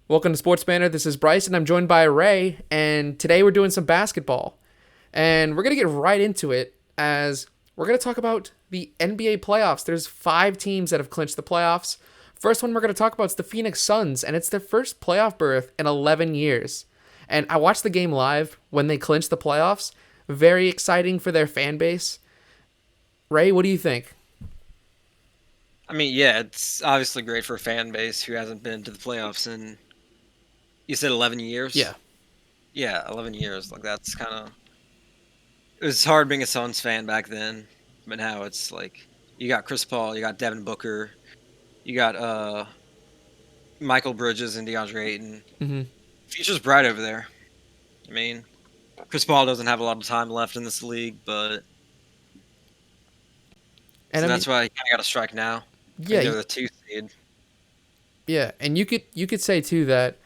Welcome to Sports Banter. This is Bryce, and I'm joined by Ray. And today we're doing some basketball, and we're gonna get right into it as we're gonna talk about the NBA playoffs. There's 5 teams that have clinched the playoffs. First one we're gonna talk about is the Phoenix Suns, and it's their first playoff berth in 11 years. And I watched the game live when they clinched the playoffs. Very exciting for their fan base. Ray, what do you think? I mean, yeah, it's obviously great for a fan base who hasn't been to the playoffs in, you said 11 years? Yeah, Yeah, 11 years. Like, that's kind of, it was hard being a Suns fan back then, but now it's like, you got Chris Paul, you got Devin Booker, you got Michael Bridges and DeAndre Ayton. mm-hmm. Future's bright over there. I mean, Chris Paul doesn't have a lot of time left in this league, but And so I mean, that's why he kind of got a strike now. I mean, yeah, they're the 2 seed. yeah, and you could say too that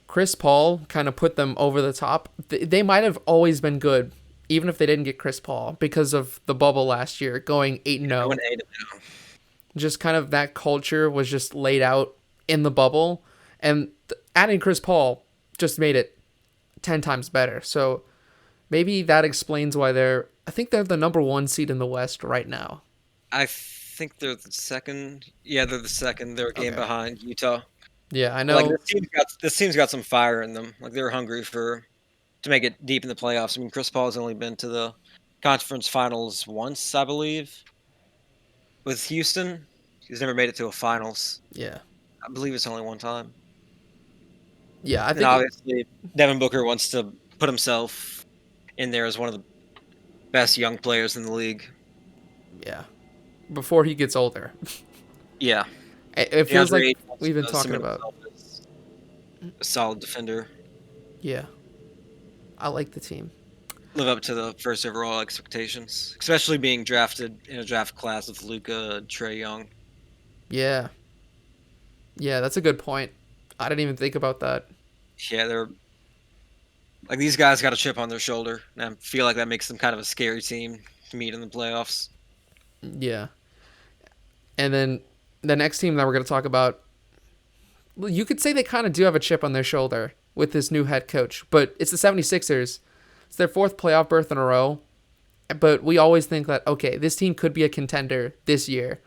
Chris Paul kind of put them over the top. They might have always been good, even if they didn't get Chris Paul, because of the bubble last year, going 8-0. Going 8-0. Just kind of that culture was just laid out in the bubble, and adding Chris Paul just made it 10 times better. So maybe that explains why I think they're the number 1 seed in the West right now. I think they're the second. Yeah, they're the second. They're a game Okay. behind Utah. Yeah, I Like know. this team's got some fire in them. Like they're hungry to make it deep in the playoffs. I mean, Chris Paul has only been to the conference finals once, I believe, with Houston. He's never made it to a finals. Yeah. I believe it's only one time. Yeah, I And think obviously, Devin Booker wants to put himself in there as one of the best young players in the league. yeah, before he gets older. Yeah, It feels DeAndre like Ayton wants we've been to talking cement about. himself as a solid defender. Yeah, I like the team. Live up to the first overall expectations, especially being drafted in a draft class with Luka, Trey Young. Yeah. Yeah, that's a good point. I didn't even think about that. Yeah, they're like these guys got a chip on their shoulder, and I feel like that makes them kind of a scary team to meet in the playoffs. Yeah. And then the next team that we're going to talk about, you could say they kind of do have a chip on their shoulder with this new head coach, but it's the 76ers. It's their 4th playoff berth in a row. But we always think that, okay, this team could be a contender this year.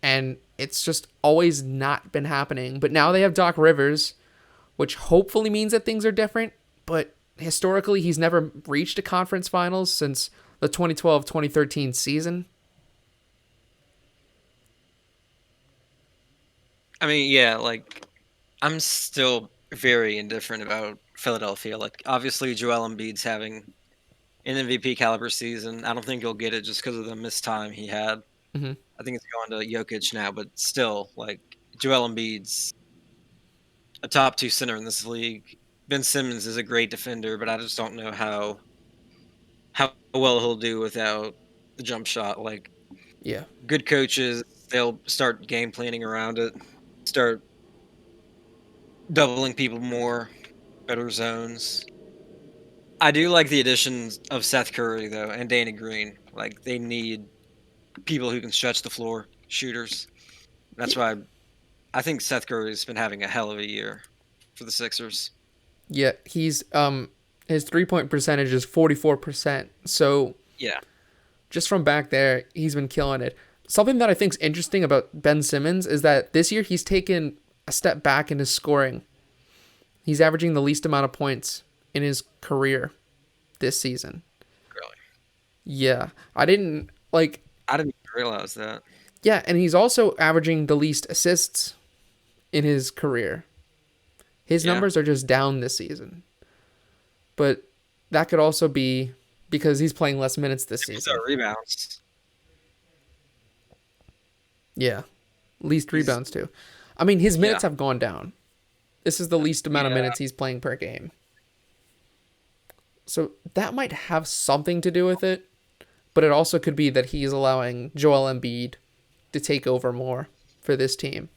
And it's just always not been happening. But now they have Doc Rivers, which hopefully means that things are different. But historically, he's never reached a conference finals since the 2012-2013 season. I mean, yeah, like I'm still very indifferent about Philadelphia. Like obviously, Joel Embiid's having an MVP caliber season. I don't think he'll get it just because of the missed time he had. Mm-hmm. I think it's going to Jokic now, but still, like Joel Embiid's a top 2 center in this league. Ben Simmons is a great defender, but I just don't know how well he'll do without the jump shot. Like Yeah. good coaches, they'll start game planning around it, start doubling people more, better zones. I do like the additions of Seth Curry though and Danny Green. Like they need people who can stretch the floor, shooters. That's why I think Seth Curry's been having a hell of a year for the Sixers. Yeah, he's his 3-point percentage is 44%. So Yeah. just from back there, he's been killing it. Something that I think is interesting about Ben Simmons is that this year he's taken a step back in his scoring. He's averaging the least amount of points in his career this season. Really. Yeah, I didn't like. I didn't realize that. Yeah, and he's also averaging the least assists in his career. His Yeah. numbers are just down this season. But that could also be because he's playing less minutes this He's season. rebounds. Yeah. Least He's rebounds too. I mean, his yeah. minutes have gone down. This is the least amount of Yeah. minutes he's playing per game. So that might have something to do with it, but it also could be that he's allowing Joel Embiid to take over more for this team.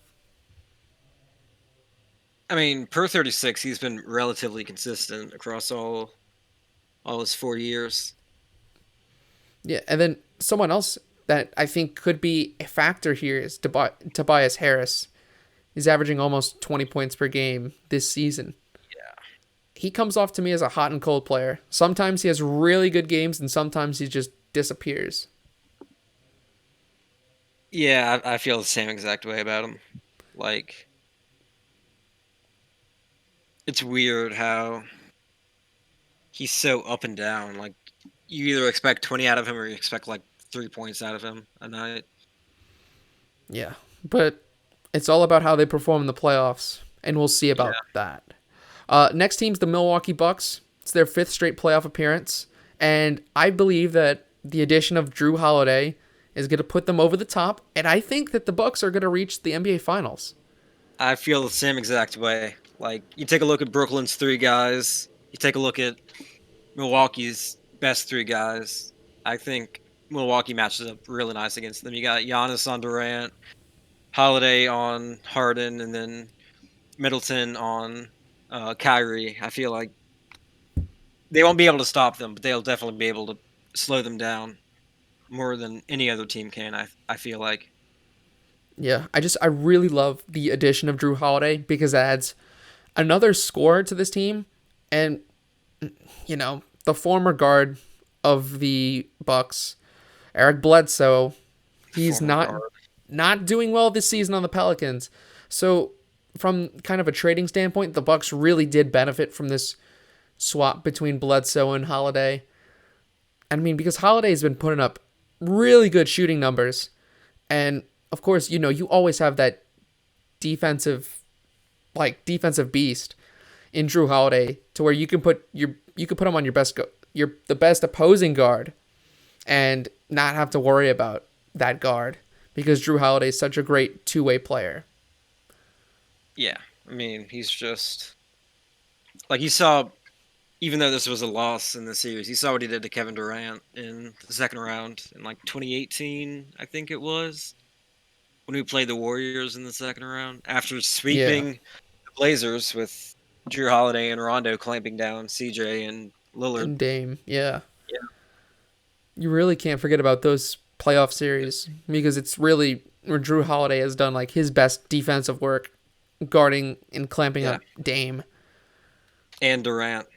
I mean, per 36, he's been relatively consistent across all his 4 years. Yeah, and then someone else that I think could be a factor here is Tobias Harris. He's averaging almost 20 points per game this season. Yeah. He comes off to me as a hot and cold player. Sometimes he has really good games, and sometimes he just disappears. Yeah, I feel the same exact way about him. Like, it's weird how he's so up and down. Like, you either expect 20 out of him or you expect like 3 points out of him a night. Yeah, but it's all about how they perform in the playoffs, and we'll see Yeah. about that. Next team's the Milwaukee Bucks. It's their 5th straight playoff appearance, and I believe that the addition of Drew Holiday is going to put them over the top, and I think that the Bucks are going to reach the NBA Finals. I feel the same exact way. Like, you take a look at Brooklyn's 3 guys, you take a look at Milwaukee's best 3 guys. I think Milwaukee matches up really nice against them. You got Giannis on Durant, Holiday on Harden, and then Middleton on Kyrie. I feel like they won't be able to stop them, but they'll definitely be able to slow them down more than any other team can. I feel like. Yeah, I really love the addition of Drew Holiday because it adds another scorer to this team, and the former guard of the Bucks, Eric Bledsoe, he's Former guard. not doing well this season on the Pelicans. So from kind of a trading standpoint, the Bucks really did benefit from this swap between Bledsoe and Holiday. I mean, because Holiday's been putting up really good shooting numbers, and of course, you always have that defensive beast in Drew Holiday to where you can put him on the best opposing guard and not have to worry about that guard because Drew Holiday is such a great two-way player. Yeah, I mean, he's just like you saw. Even though this was a loss in the series, you saw what he did to Kevin Durant in the second round in like 2018, I think it was, when we played the Warriors in the second round after sweeping the Blazers with Drew Holiday and Rondo clamping down CJ and Lillard. And Dame, yeah. Yeah. You really can't forget about those playoff series because it's really where Drew Holiday has done like his best defensive work guarding and clamping up Dame. And Durant.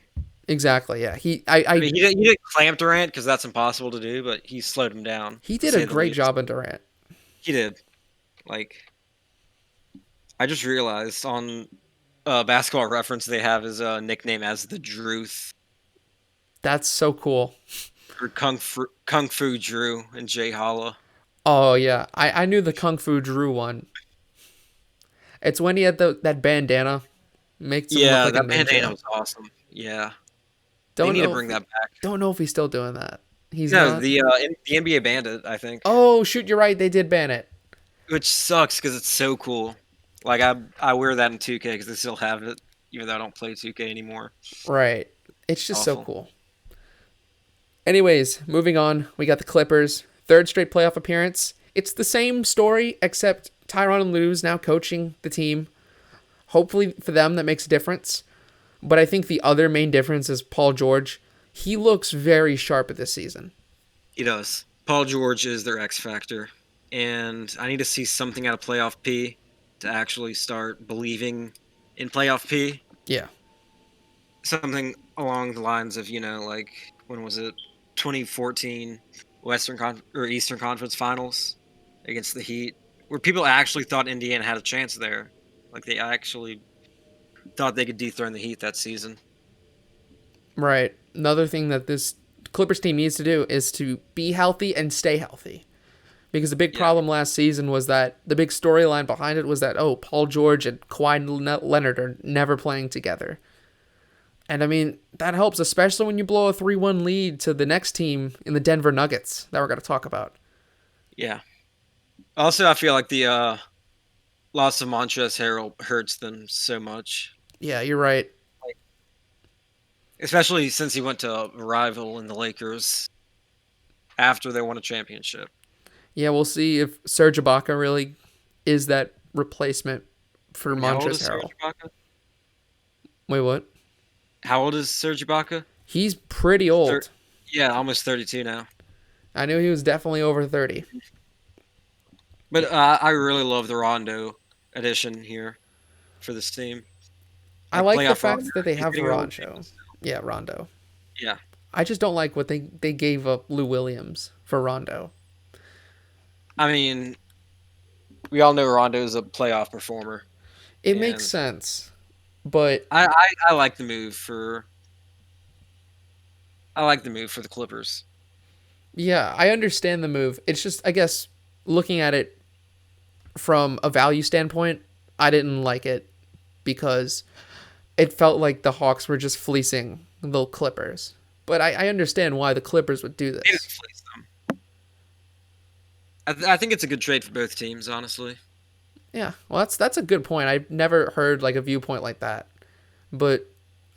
Exactly, yeah. He didn't clamp Durant because that's impossible to do, but he slowed him down. He did a great job on Durant. He did. Like, I just realized on Basketball Reference they have his nickname as the Druth. That's so cool. Or Kung Fu Drew and Jay Holla. Oh yeah, I knew the Kung Fu Drew one. It's when he had that bandana. Makes him look like that a ninja. bandana was awesome. Yeah. They Don't need know to bring that back. Don't know if he's still doing that. He's No, not. the NBA banned it, I think. Oh shoot, you're right. They did ban it. Which sucks because it's so cool. Like I wear that in 2K because they still have it, even though I don't play 2K anymore. Right. It's just so Awful. cool. Anyways, moving on. We got the Clippers. 3rd straight playoff appearance. It's the same story except Tyronn Lue's now coaching the team. Hopefully for them that makes a difference. But I think the other main difference is Paul George. He looks very sharp this season. He does. Paul George is their X factor. And I need to see something out of Playoff P to actually start believing in Playoff P. Yeah. Something along the lines of, like, when was it? 2014 Eastern Conference Finals against the Heat, where people actually thought Indiana had a chance there. Like, they actually thought they could dethrone the Heat that season. Right. Another thing that this Clippers team needs to do is to be healthy and stay healthy. Because the big problem last season was that the big storyline behind it was that, Paul George and Kawhi Leonard are never playing together. And I mean, that helps, especially when you blow a 3-1 lead to the next team in the Denver Nuggets that we're going to talk about. Yeah. Also, I feel like the loss of Montrezl Harrell hurts them so much. Yeah, you're right. Especially since he went to a rival in the Lakers after they won a championship. Yeah, we'll see if Serge Ibaka really is that replacement for Montrezl Harrell. Wait, what? How old is Serge Ibaka? He's pretty old. Almost 32 now. I knew he was definitely over 30. But I really love the Rondo addition here for this team. I Like like the playoff Rondo, fact that they he's have getting old. Rondo. Yeah, Rondo. Yeah, I just don't like what they gave up Lou Williams for Rondo. I mean, we all know Rondo is a playoff performer, It makes and sense, but I like the move for the Clippers. yeah, I understand the move. It's just, I guess, looking at it from a value standpoint, I didn't like it because it felt like the Hawks were just fleecing the Clippers. But I understand why the Clippers would do They didn't this. fleece them. I think it's a good trade for both teams, honestly. Yeah, well, that's a good point. I've never heard like a viewpoint like that, but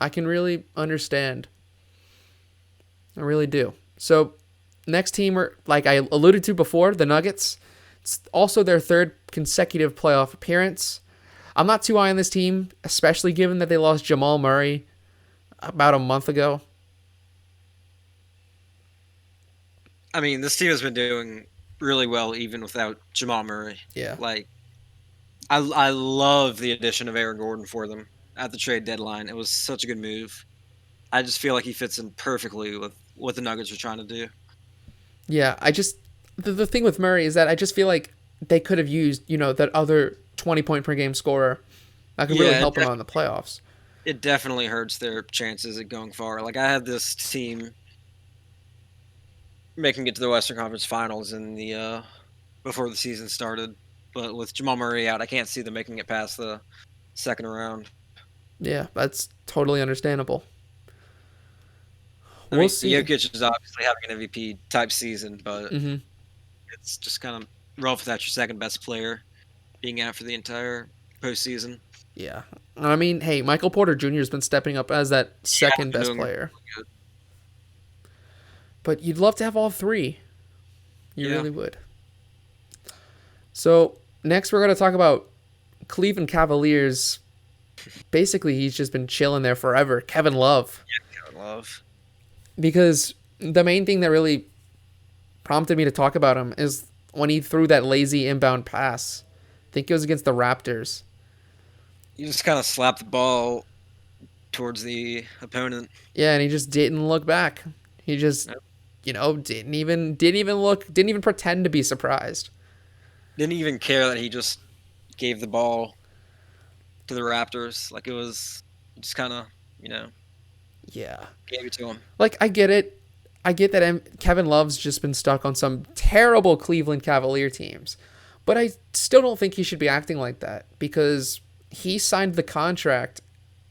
I can really understand. I really do. So, next team, like I alluded to before, the Nuggets. It's also their third consecutive playoff appearance. I'm not too high on this team, especially given that they lost Jamal Murray about a month ago. I mean, this team has been doing really well even without Jamal Murray. Yeah. Like, I love the addition of Aaron Gordon for them at the trade deadline. It was such a good move. I just feel like he fits in perfectly with what the Nuggets are trying to do. Yeah, the thing with Murray is that I just feel like they could have used, that other 20-point per game scorer that could really Yeah, help them out in the playoffs. it definitely hurts their chances at going far. Like, I had this team making it to the Western Conference Finals in the before the season started, but with Jamal Murray out, I can't see them making it past the second round. Yeah, that's totally understandable. I We'll mean, see. Jokic is obviously having an MVP type season, but Hmm. it's just kind of rough without your second best player being out for the entire postseason. Yeah. I mean, hey, Michael Porter Jr. has been stepping up as that Yeah, second I've been best doing player. really good. But you'd love to have all three. You Yeah, really would. So, next we're going to talk about Cleveland Cavaliers. Basically, he's just been chilling there forever. Kevin Love. Kevin Love. Because the main thing that really prompted me to talk about him is when he threw that lazy inbound pass. I think it was against the Raptors. You just kind of slap the ball towards the opponent. Yeah, and he just didn't look back. He just, Nope. didn't even pretend to be surprised. Didn't even care that he just gave the ball to the Raptors. Like, it was just kind of, Yeah. gave it to him. Like, I get it. I get that Kevin Love's just been stuck on some terrible Cleveland Cavalier teams. But I still don't think he should be acting like that because he signed the contract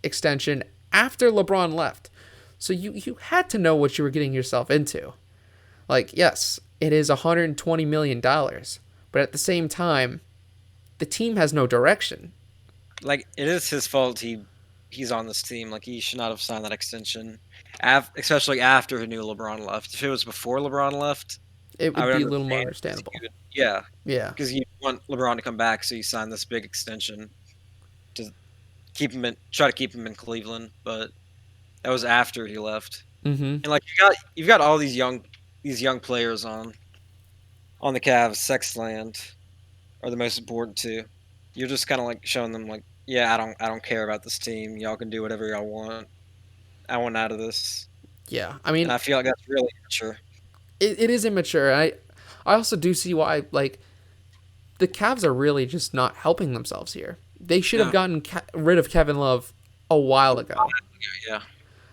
extension after LeBron left. So you had to know what you were getting yourself into. Like, yes, it is $120 million, but at the same time, the team has no direction. Like, it is his fault he's on this team. Like, he should not have signed that extension, especially after he knew LeBron left. If it was before LeBron left, It I would would be a little more understand. understandable. Yeah, Yeah. because you want LeBron to come back, so you sign this big extension to try to keep him in Cleveland. But that was after he left, Mm-hmm. and like you've got all these young players on the Cavs. Sexland are the most important too. You're just kind of like showing them like, yeah, I don't care about this team. Y'all can do whatever y'all want. I want out of this, Yeah. I and mean, I feel like that's really immature. it is immature. I also do see why, like, the Cavs are really just not helping themselves here. They should have No, gotten rid of Kevin Love a while ago. yeah,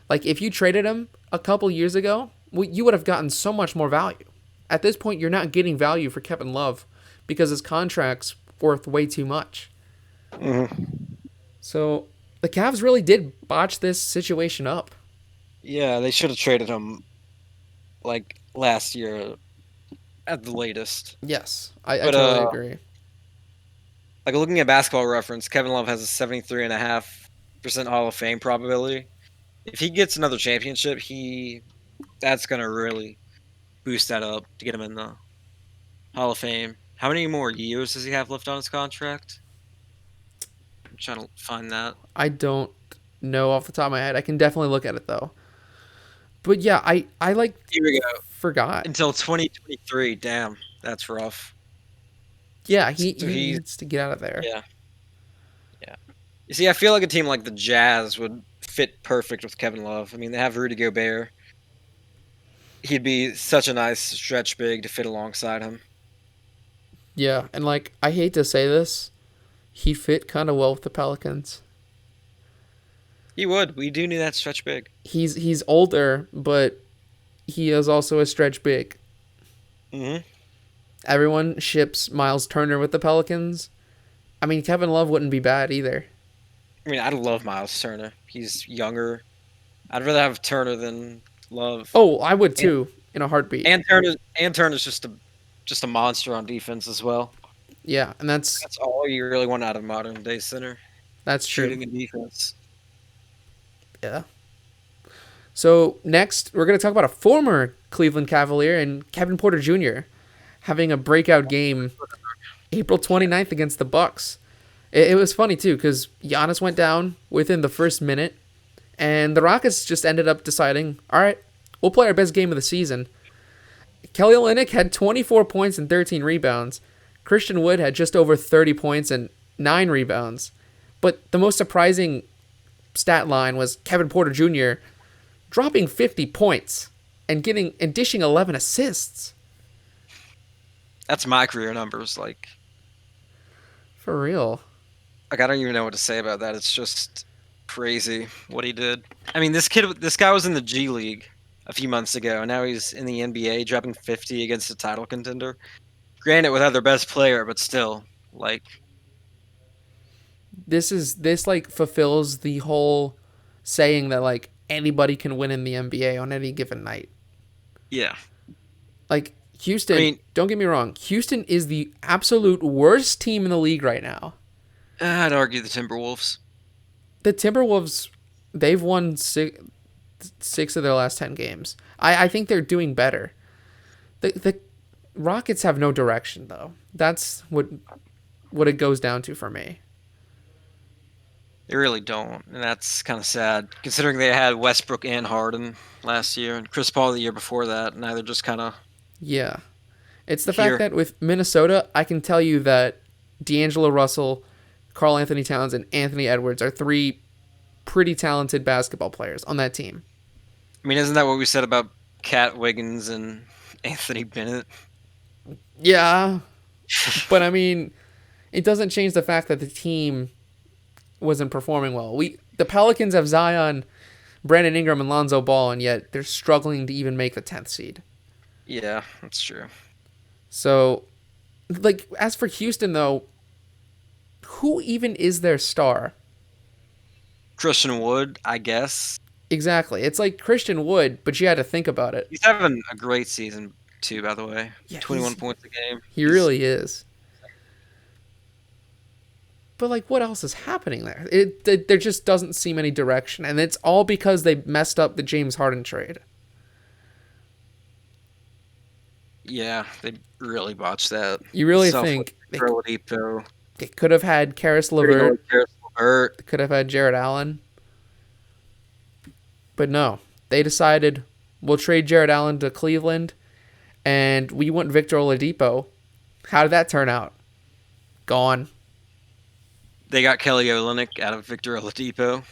Like, if you traded him a couple years ago, you would have gotten so much more value. At this point, you're not getting value for Kevin Love because his contract's worth way too much. hmm So the Cavs really did botch this situation up. yeah. They should have traded him like last year at the latest. Yes, I But totally agree. like looking at Basketball Reference, Kevin Love has a 73.5% Hall of Fame probability. If he gets another championship, that's gonna really boost that up to get him in the Hall of Fame. How many more years does he have left on his contract? I'm trying to find that. I don't know off the top of my head. I can definitely look at it though. But yeah, I like Here we go. forgot. Until 2023. Damn, that's rough. Yeah, he So he's needs to get out of there. yeah. You see, I feel like a team like the Jazz would fit perfect with Kevin Love. I mean, they have Rudy Gobert. He'd be such a nice stretch big to fit alongside him. Yeah, and like I hate to say this, he fit kind of well with the Pelicans. He would. We do need that stretch big. He's older, but he is also a stretch big. Mm-hmm. Everyone ships Miles Turner with the Pelicans. I mean, Kevin Love wouldn't be bad either. I mean, I love Miles Turner. He's younger. I'd rather have Turner than Love. Oh, I would too, in a heartbeat. And Turner's just a monster on defense as well. Yeah, and that's all you really want out of modern day center. That's true. Shooting and defense. Yeah. So next, we're going to talk about a former Cleveland Cavalier and Kevin Porter Jr. having a breakout game April 29th against the Bucks. It was funny too because Giannis went down within the first minute, and the Rockets just ended up deciding, all right, we'll play our best game of the season. Kelly Olynyk had 24 points and 13 rebounds. Christian Wood had just over 30 points and 9 rebounds. But the most surprising stat line was Kevin Porter Jr. dropping 50 points and dishing 11 assists. That's my career numbers, like. For real. Like, I don't even know what to say about that. It's just crazy what he did. I mean, this guy was in the G League a few months ago, and now he's in the NBA dropping 50 against a title contender. Granted, without their best player, but still, like. This like fulfills the whole saying that like anybody can win in the NBA on any given night. Yeah. Like Houston, don't get me wrong, Houston is the absolute worst team in the league right now. I'd argue the Timberwolves. The Timberwolves, they've won six of their last 10 games. I think they're doing better. The Rockets have no direction though. That's what it goes down to for me. They really don't, and that's kind of sad, considering they had Westbrook and Harden last year, and Chris Paul the year before that, and now they're just kind of... Yeah. It's the fact that with Minnesota, I can tell you that D'Angelo Russell, Karl Anthony Towns, and Anthony Edwards are 3 pretty talented basketball players on that team. I mean, isn't that what we said about Cat Wiggins and Anthony Bennett? Yeah. But, I mean, it doesn't change the fact that the team wasn't performing well. The Pelicans have Zion, Brandon Ingram, and Lonzo Ball, and yet they're struggling to even make the 10th seed. Yeah, that's true. So, like, as for Houston, though, who even is their star? Christian Wood, I guess. Exactly. It's like Christian Wood, but you had to think about it. He's having a great season, too, by the way. Yeah, 21 points a game. He really is. But, like, what else is happening there? There just doesn't seem any direction. And it's all because they messed up the James Harden trade. Yeah, they really botched that. You really think they could have had Karis LeVert. They could have had Jared Allen. But no. They decided, we'll trade Jared Allen to Cleveland, and we want Victor Oladipo. How did that turn out? Gone. They got Kelly Olynyk out of Victor Oladipo.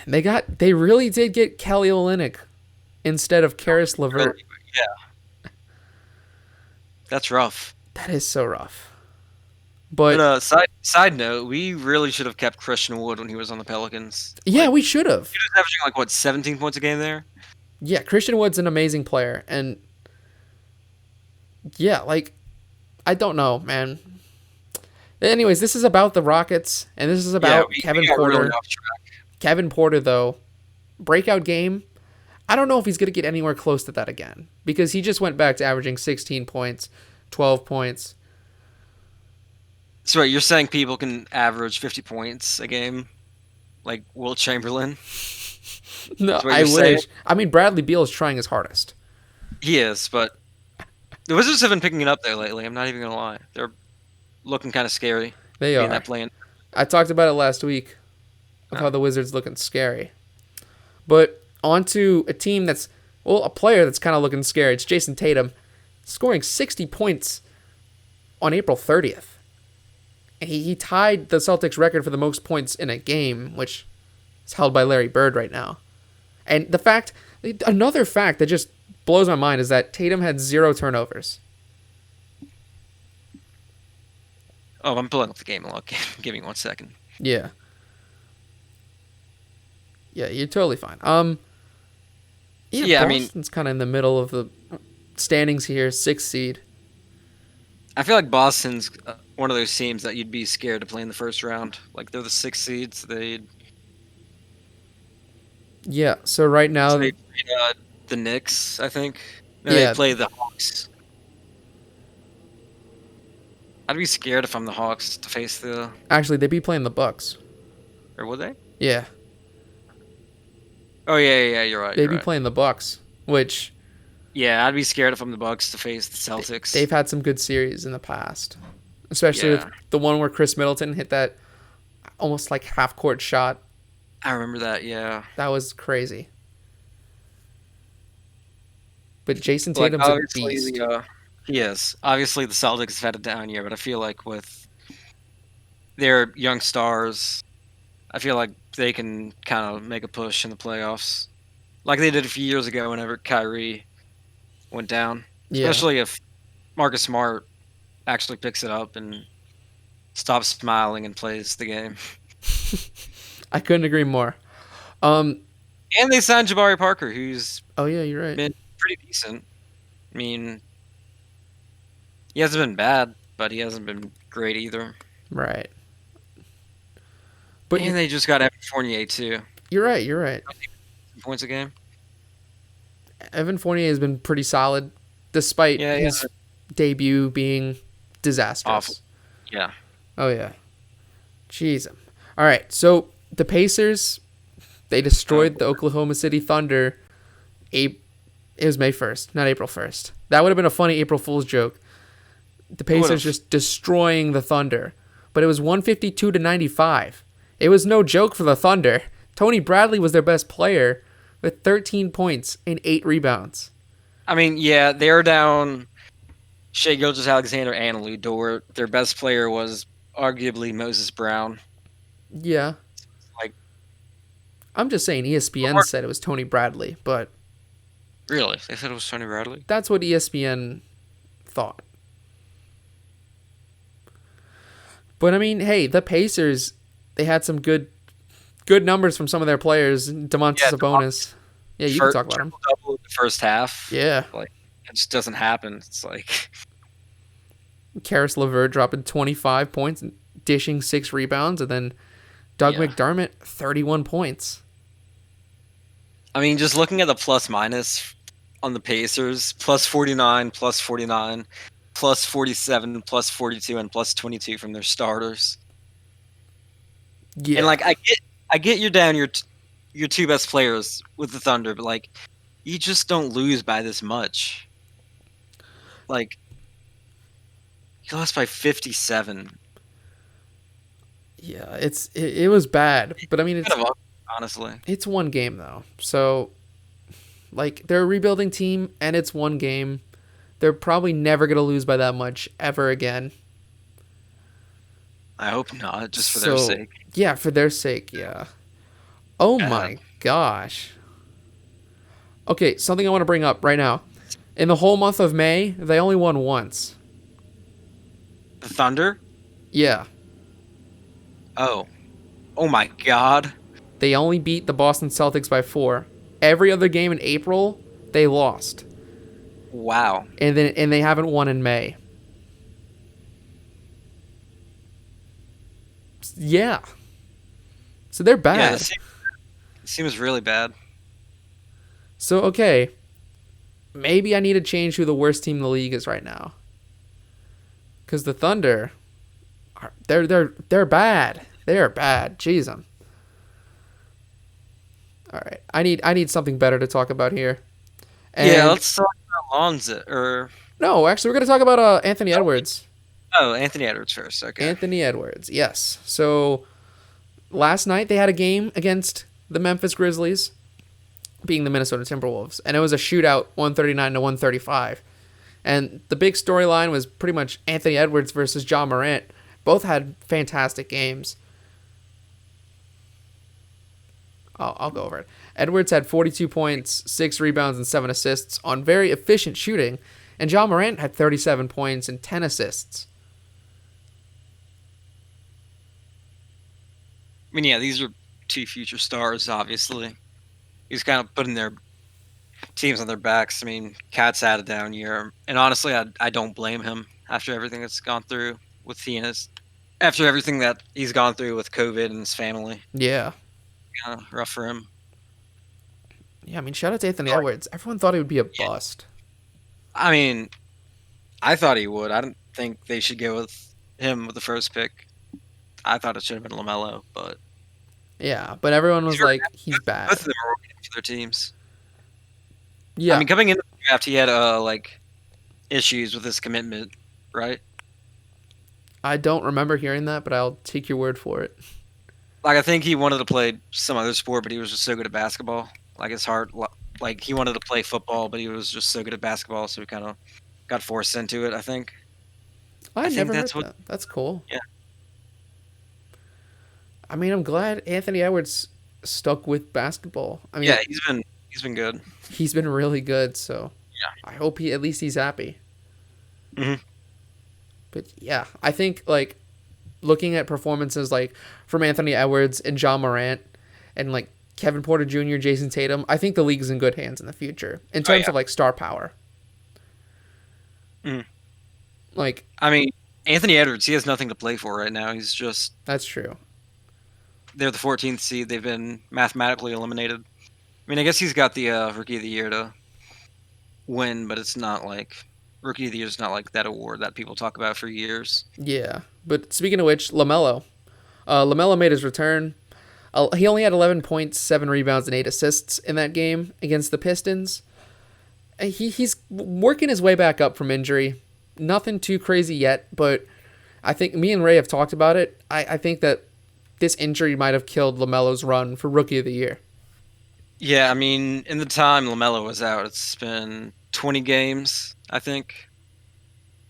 Man, they really did get Kelly Olynyk instead of Karis LeVert. Yeah. That's rough. That is so rough. But side note, we really should have kept Christian Wood when he was on the Pelicans. Yeah, we should have. He was averaging 17 points a game there? Yeah, Christian Wood's an amazing player, and yeah, I don't know, man. Anyways, this is about the Rockets, and this is about Kevin Porter. Really off track. Kevin Porter, though, breakout game. I don't know if he's going to get anywhere close to that again, because he just went back to averaging 16 points, 12 points. So you're saying people can average 50 points a game, like Wilt Chamberlain? No, I wish. Saying? I mean, Bradley Beal is trying his hardest. He is, but the Wizards have been picking it up there lately. I'm not even going to lie. They're looking kind of scary. They are. That plan. I talked about it last week of how the Wizards looking scary. But on to a team that's, a player that's kind of looking scary. It's Jayson Tatum, scoring 60 points on April 30th. And he tied the Celtics record for the most points in a game, which is held by Larry Bird right now. And another fact that just blows my mind is that Tatum had 0 turnovers. Oh, I'm pulling up the game log. Give me 1 second. Yeah. Yeah, you're totally fine. Yeah, Boston's kind of in the middle of the standings here, 6th seed. I feel like Boston's one of those teams that you'd be scared to play in the first round. Like, they're the 6th seeds. Yeah, so right now... They played the Knicks, I think. No, Yeah. They play the Hawks. I'd be scared if I'm the Hawks to face the... Actually, they'd be playing the Bucks. Or would they? Yeah. Oh, yeah, you're right. They'd be playing the Bucks, which... Yeah, I'd be scared if I'm the Bucks to face the Celtics. They've had some good series in the past. Especially with the one where Chris Middleton hit that almost like half-court shot. I remember that, yeah. That was crazy. But Jayson Tatum's a beast. He is. Obviously, the Celtics have had a down year, but I feel like with their young stars, I feel like they can kind of make a push in the playoffs. Like they did a few years ago whenever Kyrie went down. Yeah. Especially if Marcus Smart actually picks it up and stops smiling and plays the game. I couldn't agree more. And they signed Jabari Parker, who's you're right. been pretty decent. I mean, he hasn't been bad, but he hasn't been great either. Right. And they just got Evan Fournier, too. You're right. Points a game. Evan Fournier has been pretty solid, despite his debut being disastrous. Awful. Yeah. Oh, yeah. Jeez. All right, so the Pacers, they destroyed the Oklahoma City Thunder. It was May 1st, not April 1st. That would have been a funny April Fool's joke. The Pacers just destroying the Thunder. But it was 152-95. It was no joke for the Thunder. Tony Bradley was their best player with 13 points and 8 rebounds. I mean, yeah, they were down Shai Gilgeous-Alexander and Lou Dort. Their best player was arguably Moses Brown. Yeah. Like, I'm just saying ESPN said it was Tony Bradley, but... Really? They said it was Tony Bradley? That's what ESPN thought. But, I mean, hey, the Pacers, they had some good numbers from some of their players. Domantas Sabonis. Yeah, you can talk about him. Double in the first half. Yeah. Like, it just doesn't happen. It's like... Karis LeVert dropping 25 points and dishing 6 rebounds. And then Doug McDermott, 31 points. I mean, just looking at the plus-minus on the Pacers, plus 49, plus 49, plus 47, plus 42, and plus 22 from their starters. Yeah. And, like, I get you're down your 2 best players with the Thunder, but, like, you just don't lose by this much. Like, you lost by 57. Yeah, it was bad, but I mean, it's kind of honestly. It's one game though, so like they're a rebuilding team, and it's one game. They're probably never gonna lose by that much ever again. I hope not, just for their sake. Yeah, for their sake, yeah. Oh my gosh. Okay, something I want to bring up right now. In the whole month of May, they only won once. The Thunder? Yeah. Oh my God. They only beat the Boston Celtics by 4. Every other game in April, they lost. Wow. And they haven't won in May. Yeah. So they're bad. Yeah, it seems really bad. So, okay. Maybe I need to change who the worst team in the league is right now. Because the Thunder, they're bad. They are bad. Jeez, all right. I need something better to talk about here. And let's talk about Lonzo. No, actually, we're going to talk about Anthony Edwards. Oh, Anthony Edwards first. Okay. Anthony Edwards, yes. So last night they had a game against the Memphis Grizzlies, being the Minnesota Timberwolves, and it was a shootout, 139-135. And the big storyline was pretty much Anthony Edwards versus Ja Morant Both had fantastic games. I'll go over it. Edwards had 42 points, 6 rebounds, and 7 assists on very efficient shooting, and Ja Morant had 37 points and 10 assists. I mean, yeah, these are two future stars, obviously. He's kind of putting their teams on their backs. I mean, Cat's had a down year, and honestly, I don't blame him after everything that's gone through with after everything that he's gone through with COVID and his family. Yeah. Rough for him. Yeah, I mean, shout out to Anthony Edwards. Everyone thought he would be a bust. I mean, I thought he would. I didn't think they should go with him with the first pick. I thought it should have been LaMelo, but yeah, but everyone was like, he's bad. Both of them were working for their teams. Yeah, I mean, coming into the draft, he had like issues with his commitment, right? I don't remember hearing that, but I'll take your word for it. Like, I think he wanted to play some other sport, but he was just so good at basketball. Like, his heart, like, he wanted to play football, but he was just so good at basketball, so he kind of got forced into it, I think. I never heard that. That's cool. Yeah. I mean, I'm glad Anthony Edwards stuck with basketball. I mean, yeah, he's been good. He's been really good, so yeah. I hope at least he's happy. Mm-hmm. But yeah, I think like looking at performances like from Anthony Edwards and Ja Morant and like Kevin Porter Jr., Jayson Tatum, I think the league is in good hands in the future in terms of like star power. Mm. Like, I mean, Anthony Edwards, he has nothing to play for right now. He's just that's true. They're the 14th seed. They've been mathematically eliminated. I mean, I guess he's got the Rookie of the Year to win, but it's not like Rookie of the Year is not like that award that people talk about for years. Yeah, but speaking of which, LaMelo made his return. He only had 11 points, 7 rebounds, and 8 assists in that game against the Pistons. He's working his way back up from injury. Nothing too crazy yet, but I think me and Ray have talked about it. I think that this injury might have killed LaMelo's run for Rookie of the Year. Yeah, I mean, in the time LaMelo was out, it's been 20 games, I think.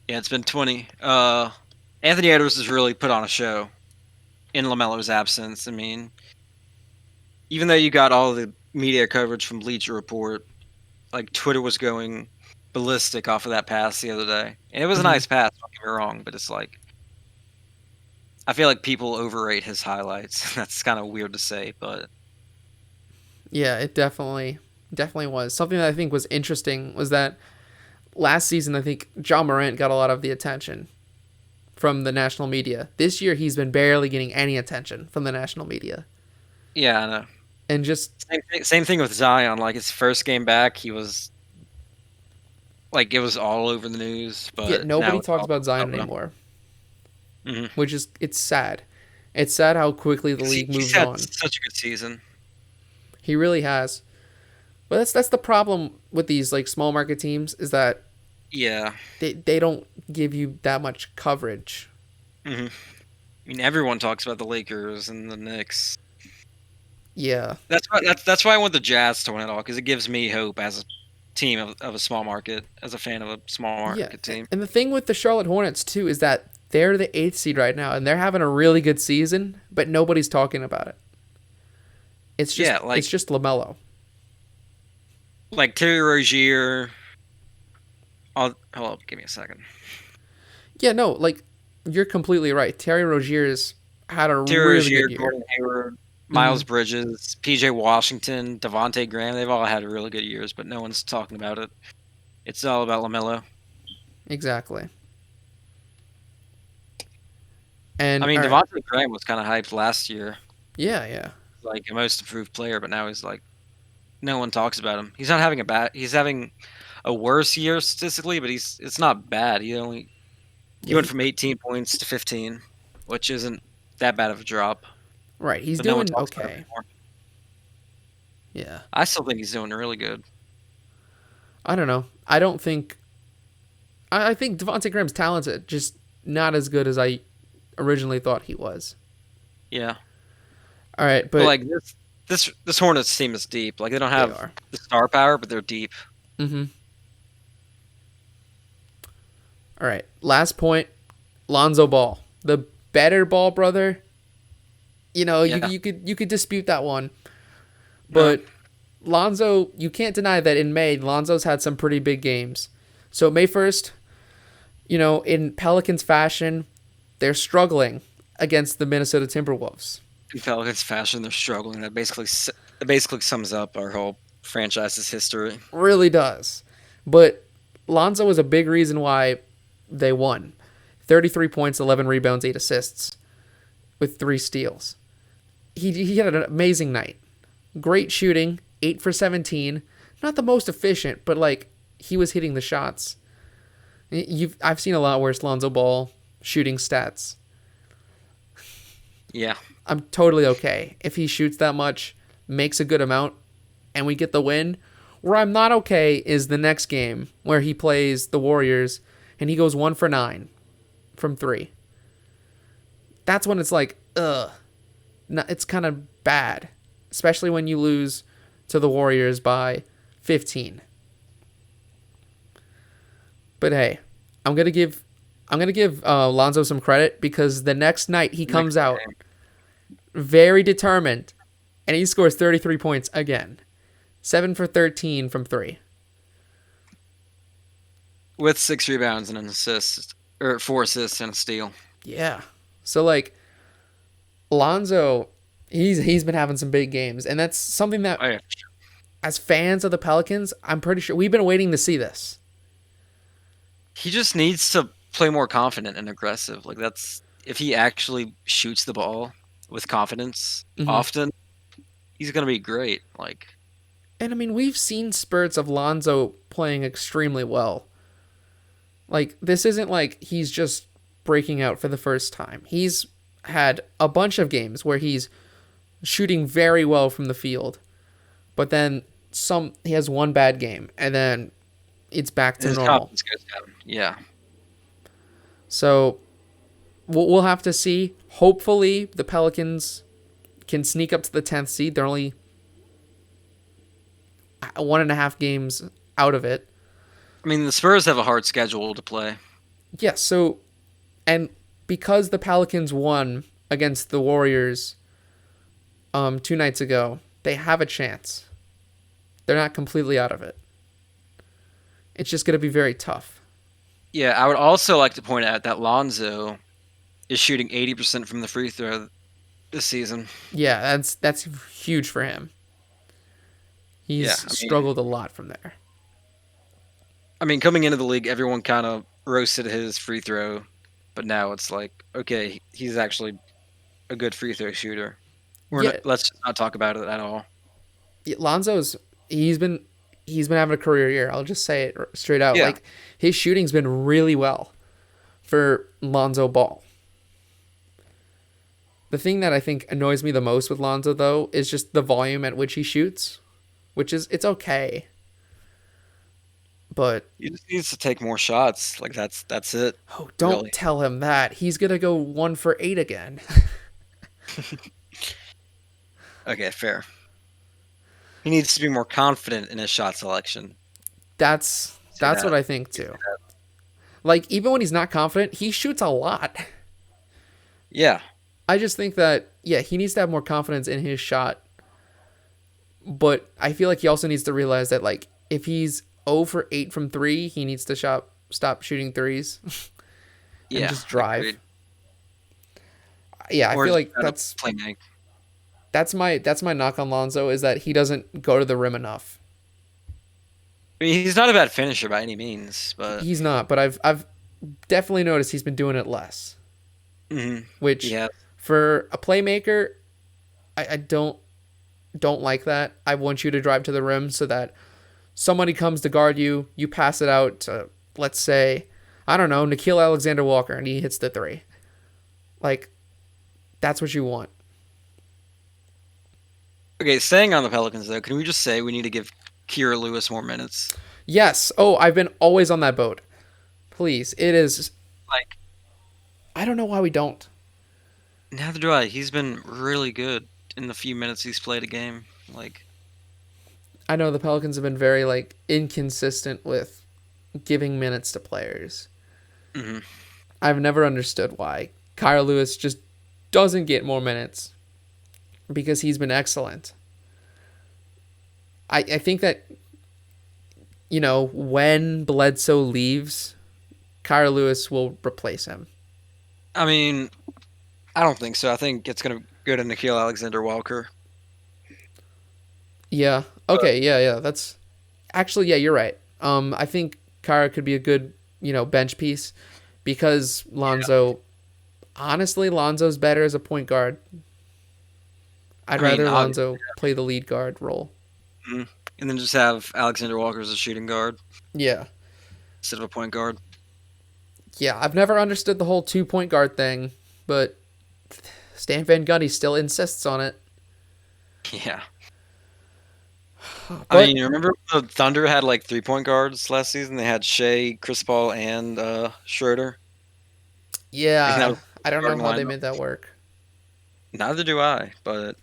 Yeah, it's been 20. Anthony Edwards has really put on a show in LaMelo's absence. I mean, even though you got all the media coverage from Bleacher Report, like Twitter was going ballistic off of that pass the other day. And it was a nice pass, don't get me wrong, but it's like, I feel like people overrate his highlights. That's kind of weird to say, but yeah, it definitely was. Something that I think was interesting was that last season, I think Ja Morant got a lot of the attention from the national media. This year, he's been barely getting any attention from the national media. Yeah, I know. And just same thing with Zion. Like his first game back, he was like it was all over the news. But yeah, nobody talks about Zion anymore. Mm-hmm. Which is, it's sad. It's sad how quickly the league moves on. He's had such a good season. He really has. But that's the problem with these like small market teams is that they don't give you that much coverage. Mm-hmm. I mean, everyone talks about the Lakers and the Knicks. Yeah, that's why I want the Jazz to win it all, because it gives me hope as a team of a small market, as a fan of a small market team. And the thing with the Charlotte Hornets too is that they're the 8th seed right now, and they're having a really good season, but nobody's talking about it. It's just it's just LaMelo. Like Terry Rozier. Hold up, give me a second. Yeah, no, like you're completely right. Terry Rozier's had a really good year. Gordon Hayward, Miles Bridges, PJ Washington, Devontae Graham, they've all had really good years, but no one's talking about it. It's all about LaMelo. Exactly. And I mean, Devontae Graham was kind of hyped last year. Yeah. Like a most improved player, but now he's like, no one talks about him. He's not having he's having a worse year statistically, but it's not bad. He went from 18 points to 15, which isn't that bad of a drop. Right, he's doing okay. Yeah. I still think he's doing really good. I don't know. I think Devontae Graham's talented, just not as good as I originally thought he was. Yeah. All right, but like this Hornets team is deep. Like they don't have the star power, but they're deep. Mm-hmm. All right, last point, Lonzo Ball, the better ball brother, Yeah. you could dispute that one. But Lonzo, you can't deny that in May, Lonzo's had some pretty big games. So May 1st, in Pelicans fashion, they're struggling against the Minnesota Timberwolves. In Pelicans fashion, they're struggling. That basically sums up our whole franchise's history. Really does. But Lonzo was a big reason why they won. 33 points, 11 rebounds, 8 assists with 3 steals. He had an amazing night. Great shooting, 8 for 17. Not the most efficient, but he was hitting the shots. I've seen a lot worse Lonzo Ball shooting stats. Yeah. I'm totally okay if he shoots that much, makes a good amount, and we get the win. Where I'm not okay is the next game where he plays the Warriors and he goes 1 for 9 from 3. That's when it's ugh. It's kind of bad, especially when you lose to the Warriors by 15. But hey, I'm gonna give Lonzo some credit because the next night he comes out very determined, and he scores 33 points again, 7 for 13 from 3, with 6 rebounds and an assist, or 4 assists and a steal. Yeah, so Lonzo, he's been having some big games, and that's something that, as fans of the Pelicans, I'm pretty sure we've been waiting to see this. He just needs to play more confident and aggressive. That's if he actually shoots the ball with confidence often, he's gonna be great. And I mean, we've seen spurts of Lonzo playing extremely well. This isn't he's just breaking out for the first time. He's had a bunch of games where he's shooting very well from the field, but then he has one bad game, and then it's back to normal. Yeah. So we'll have to see. Hopefully, the Pelicans can sneak up to the 10th seed. They're only 1.5 games out of it. I mean, the Spurs have a hard schedule to play. Yeah, so, and because the Pelicans won against the Warriors 2 nights ago, they have a chance. They're not completely out of it. It's just going to be very tough. Yeah, I would also like to point out that Lonzo is shooting 80% from the free throw this season. Yeah, that's huge for him. He's struggled a lot from there. I mean, coming into the league, everyone kind of roasted his free throw, but now it's okay, he's actually a good free throw shooter. Let's just not talk about it at all. Lonzo's he's been having a career year. I'll just say it straight out. Yeah. His shooting's been really well for Lonzo Ball. The thing that I think annoys me the most with Lonzo, though, is just the volume at which he shoots, it's okay. But he just needs to take more shots. That's it. Oh, don't tell him that. He's gonna go 1 for 8 again. Okay, fair. He needs to be more confident in his shot selection. That's what I think too. Even when he's not confident, he shoots a lot. Yeah. I just think that, he needs to have more confidence in his shot. But I feel like he also needs to realize that, if he's 0 for 8 from 3, he needs to stop shooting threes and just drive. Agreed. Yeah, I feel like that's my knock on Lonzo is that he doesn't go to the rim enough. I mean, he's not a bad finisher by any means, but he's not. But I've definitely noticed he's been doing it less. Mm-hmm. Which for a playmaker, I don't like that. I want you to drive to the rim so that somebody comes to guard you. You pass it out to, let's say, I don't know, Nickeil Alexander-Walker, and he hits the 3. That's what you want. Okay, staying on the Pelicans, though, can we just say we need to give Kira Lewis more minutes? Yes. Oh, I've been always on that boat. Please. It is... I don't know why we don't. Neither do I. He's been really good in the few minutes he's played a game. I know the Pelicans have been very, inconsistent with giving minutes to players. Mm-hmm. I've never understood why. Kyle Lewis just doesn't get more minutes because he's been excellent. I think that, when Bledsoe leaves, Kyle Lewis will replace him. I mean, I don't think so. I think it's going to go to Nickeil Alexander-Walker. Yeah. Okay. Yeah. That's actually, yeah, you're right. I think Kara could be a good, bench piece because honestly, Lonzo's better as a point guard. I'd rather Lonzo play the lead guard role. Mm-hmm. And then just have Alexander-Walker as a shooting guard. Yeah. Instead of a point guard. Yeah, I've never understood the whole 2-point guard thing, but Stan Van Gundy still insists on it. Yeah. I mean, you remember the Thunder had like 3-point guards last season? They had Shea, Chris Paul, and Schroeder. Yeah, I don't know how they made that work. Neither do I, but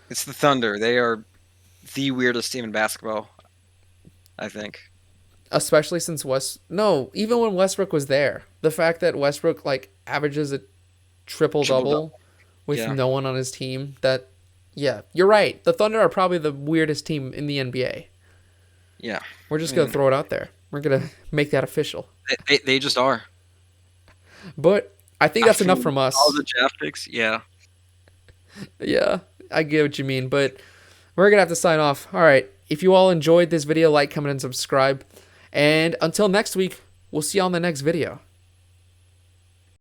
it's the Thunder. They are the weirdest team in basketball, I think. Especially since even when Westbrook was there, the fact that Westbrook averages a triple-double with no one on his team, you're right. The Thunder are probably the weirdest team in the NBA. Yeah. We're just going to throw it out there. We're going to make that official. They just are. But I think that's enough from us. All the draft picks, yeah. Yeah, I get what you mean, but we're going to have to sign off. All right. If you all enjoyed this video, like, comment, and subscribe. And until next week, we'll see you on the next video.